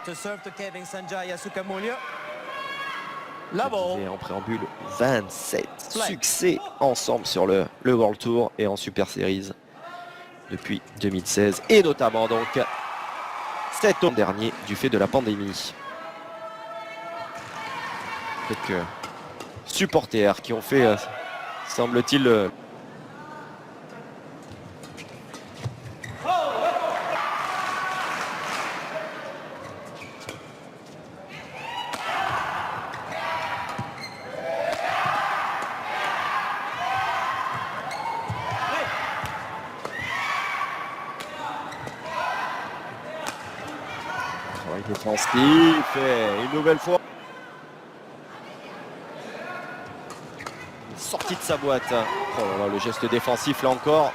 To serve to Kevin Sanjaya Sukamuljo. Et en préambule, 27 succès ensemble sur le World Tour et en Super Series depuis 2016 et notamment donc cet an dernier du fait de la pandémie. Quelques supporters qui ont fait, semble-t-il, travail défensif et une nouvelle fois sortie de sa boîte. Oh là là, le geste défensif là encore.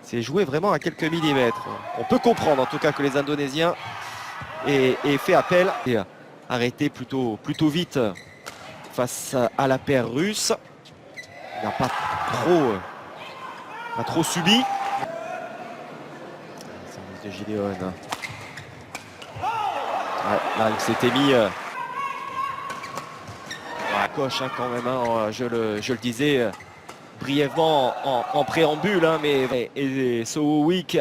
C'est joué vraiment à quelques millimètres. On peut comprendre en tout cas que les Indonésiens aient fait appel et arrêté plutôt vite face à la paire russe. Il n'a pas trop subi. Service de Gideon. Ouais, là, il s'était mis coche hein, quand même, hein, je le disais brièvement en préambule, hein, mais et Sowowick,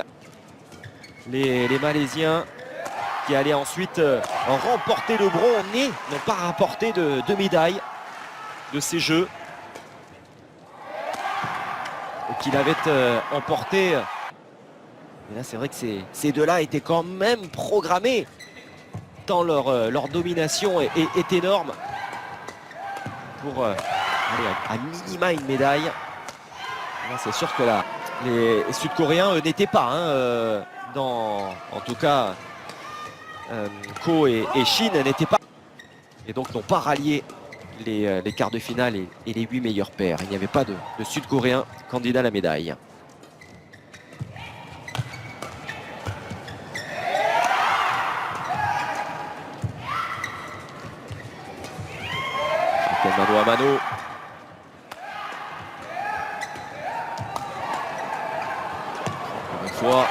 les Malaisiens qui allaient ensuite remporter le bronze, n'ont pas rapporté de médaille de ces Jeux. Et qu'il avait emporté. Et là, c'est vrai que ces deux-là étaient quand même programmés tant leur domination est énorme pour aller à minima une médaille. C'est sûr que là, les Sud-Coréens n'étaient pas en tout cas Ko et Shin n'étaient pas et donc n'ont pas rallié les quarts de finale et les 8 meilleures paires. Il n'y avait pas de Sud-Coréens candidats à la médaille. Mano à mano. Une fois.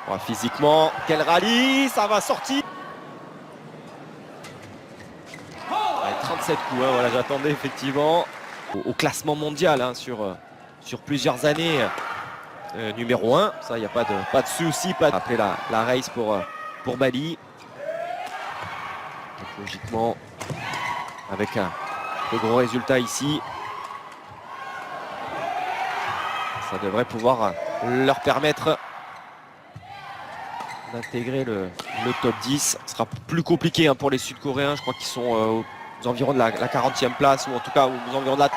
Oh, physiquement, quel rallye, ça va sortir. Ouais, 37 coups, hein, voilà, j'attendais effectivement au classement mondial hein, sur plusieurs années. Numéro 1, ça, il n'y a pas de souci. Après la race pour Bali. Donc, logiquement, avec de gros résultats ici, ça devrait pouvoir leur permettre d'intégrer le top 10. Ce sera plus compliqué hein, pour les Sud-Coréens. Je crois qu'ils sont aux environs de la 40e place, ou en tout cas aux environs de la...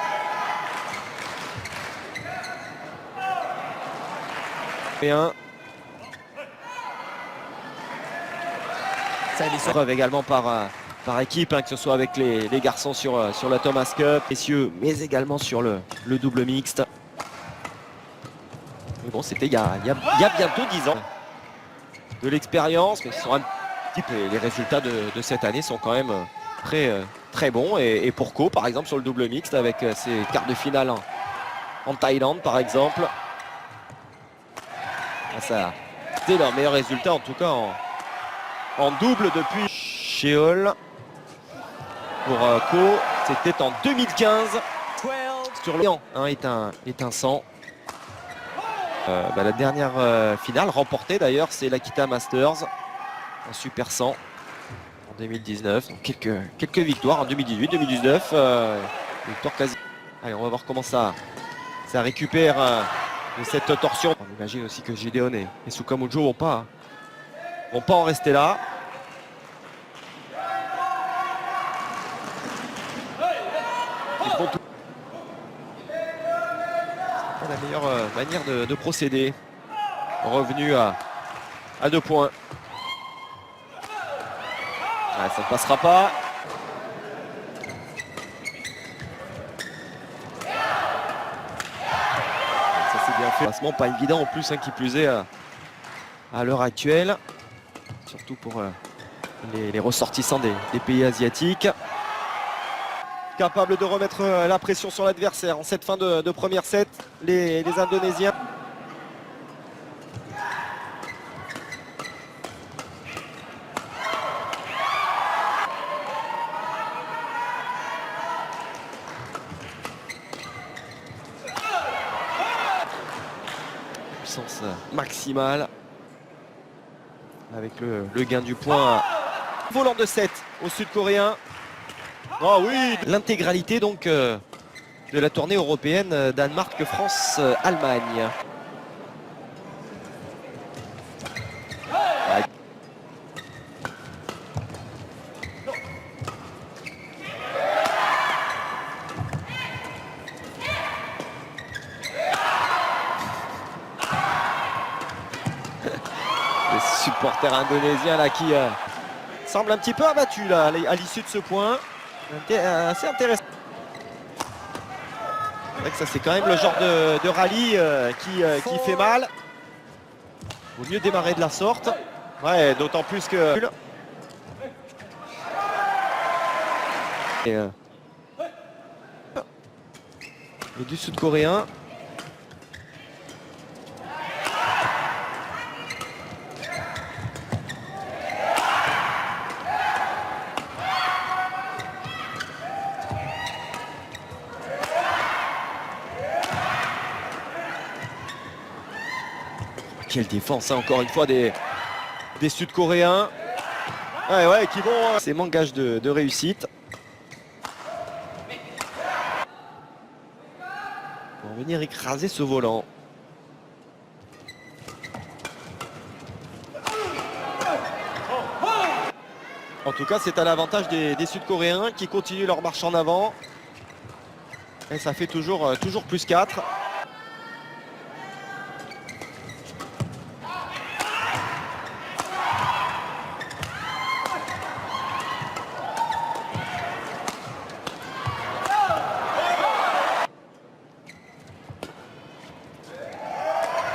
Ça les preuve également par équipe, hein, que ce soit avec les garçons sur la Thomas Cup, messieurs, mais également sur le double mixte. Mais bon, c'était il y a bientôt 10 ans de l'expérience, mais sur un type, les résultats de cette année sont quand même très bons. Et pour Ko, par exemple, sur le double mixte, avec ses quarts de finale en Thaïlande, par exemple. Ça, c'était leur meilleur résultat, en tout cas en double depuis Seoul. Pour Ko, c'était en 2015 sur le hein, éteint 100. La dernière finale remportée d'ailleurs, c'est l'Akita Masters en Super 100 en 2019. Donc quelques victoires en 2018, 2019, victoire quasi. Allez, on va voir comment ça récupère de cette torsion. On imagine aussi que Gideon et Sukamuljo vont pas en rester là. La meilleure manière de procéder. Revenu à 2 points. Ouais, ça ne passera pas. Ça c'est bien fait. Placement pas évident en plus, hein, qui plus est à l'heure actuelle. Surtout pour les ressortissants des pays asiatiques. capable de remettre la pression sur l'adversaire en cette fin de première set. Les Indonésiens. Puissance maximale avec le gain du point. Volant de 7 au Sud-Coréen. Oh oui, l'intégralité donc de la tournée européenne Danemark-France-Allemagne. Les supporters indonésiens là qui semblent un petit peu abattus là à l'issue de ce point. Assez intéressant. C'est vrai que ça c'est quand même le genre de rallye qui fait mal. Vaut mieux démarrer de la sorte. Ouais, d'autant plus que... Et du Sud-Coréen. Quelle défense, hein, encore une fois, des Sud-Coréens. Ouais, qui vont... C'est manque gage de réussite. Pour venir écraser ce volant. En tout cas, c'est à l'avantage des Sud-Coréens qui continuent leur marche en avant. Et ça fait toujours plus 4.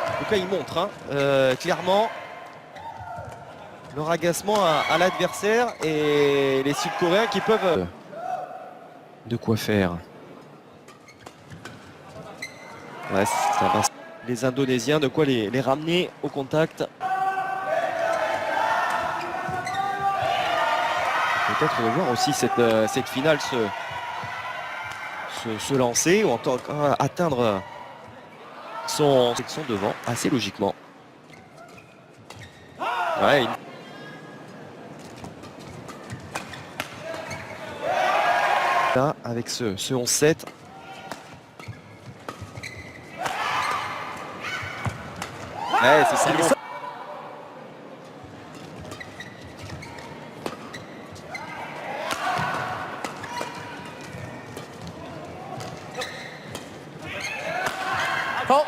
En tout cas, il montre clairement leur agacement à l'adversaire et les Sud-Coréens qui peuvent... De quoi faire. Ouais, ça va. Les Indonésiens, de quoi les ramener au contact. Peut-être de voir aussi cette finale se lancer ou en tant qu'atteindre son devant assez logiquement. Ouais. Là, avec ce 11-7. Ouais, c'est ça. Oh.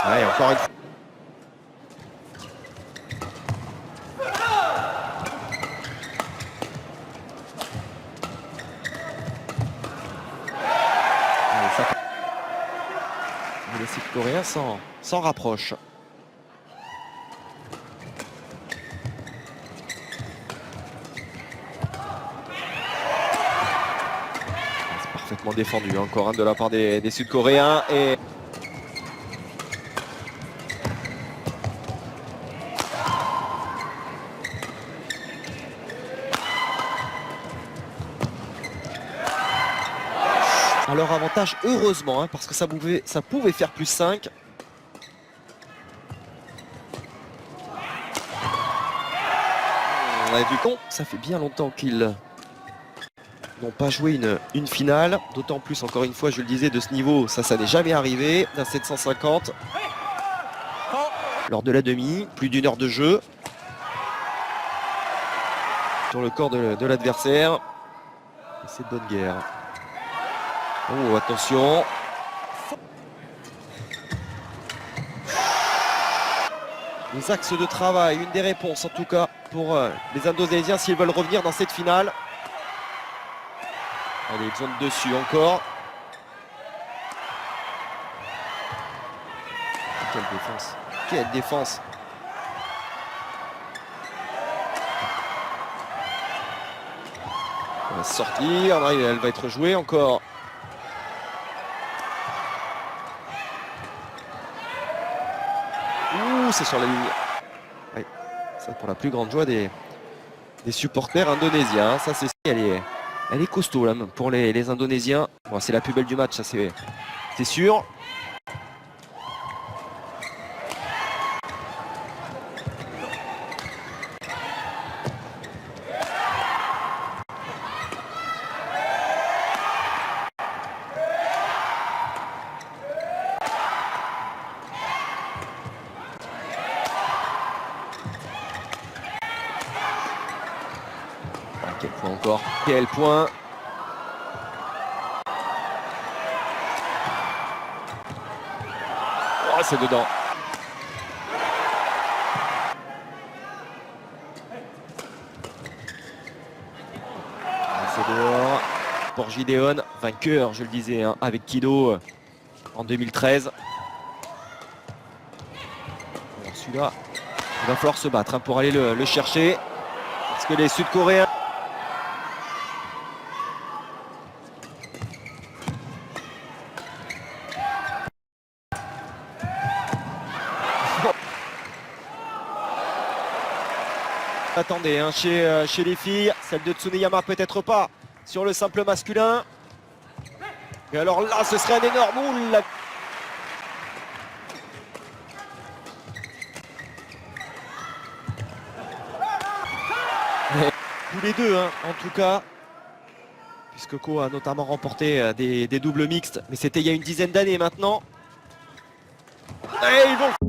Ouais, encore une fois. Les Sud-Coréens s'en rapprochent. C'est parfaitement défendu encore de la part des Sud-Coréens. Et... à leur avantage, heureusement, parce que ça pouvait faire plus 5. Du coup, ça fait bien longtemps qu'ils n'ont pas joué une finale. D'autant plus, encore une fois, je le disais, de ce niveau, ça n'est jamais arrivé. D'un 750. Lors de la demi, plus d'1 heure de jeu. Sur le corps de l'adversaire. Et c'est de bonne guerre. Oh, attention. Les axes de travail, une des réponses en tout cas pour les Indonésiens s'ils veulent revenir dans cette finale. Allez, ils ont dessus encore. Quelle défense. Quelle défense. Elle va sortir, non, elle va être jouée encore. Ouh, c'est sur la ligne. Oui, ça pour la plus grande joie des supporters indonésiens. Ça, c'est elle est costaud là, pour les Indonésiens. Bon, c'est la plus belle du match, ça c'est sûr. Quel point encore, quel point. Oh, c'est dedans. C'est dehors. Pour Gideon, vainqueur, je le disais, hein, avec Kido en 2013. Alors celui-là, il va falloir se battre hein, pour aller le chercher. Parce que les Sud-Coréens... Attendez, hein, chez les filles, celle de Tsuneyama peut-être pas sur le simple masculin. Et alors là, ce serait un énorme moule. Tous les deux, hein, en tout cas, puisque Ko a notamment remporté des doubles mixtes, mais c'était il y a une dizaine d'années maintenant. Et ils vont...